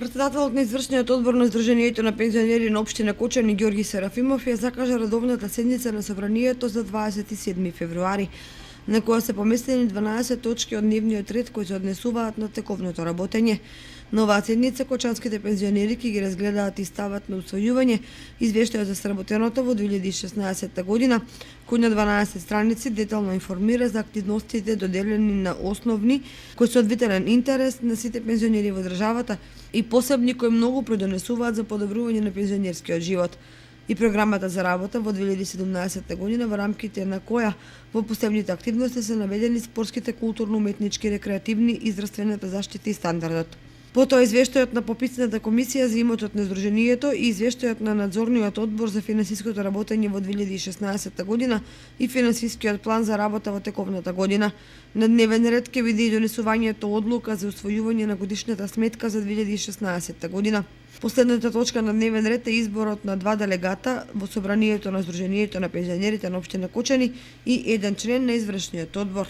Претседателот на извршниот одбор на Сдруженијето на пензионери на општина Кочани Ѓорги Серафимов ја закажа редовната седница на собранието за 27 февруари, на која се поместени 12 точки од дневниот ред кои се однесуваат на тековното работење. На оваа седница кочанските пензионери ќе ги разгледаат и стават на усвојување извештајот за сработеното во 2016 година, кој на 12 страници детално информира за активностите доделени на основни кои се од витален интерес на сите пензионери во државата и посебни кои многу придонесуваат за подобрување на пензионерскиот живот. И програмата за работа во 2017 година, во рамките на која во посебните активности се наведени спортските, културно-уметнички, рекреативни и здравствената заштита и стандардот. Потоа извештајот на пописната комисија за имотот на Сдруженијето и извештајот на надзорниот одбор за финансиското работење во 2016 година и финансискиот план за работа во тековната година. На дневен ред ќе биде и донесувањето одлука за усвојување на годишната сметка за 2016 година. Последната точка на дневен ред е изборот на 2 делегата во собранието на Сдруженијето на пензионерите на општина Кочани и 1 член на извршниот одбор.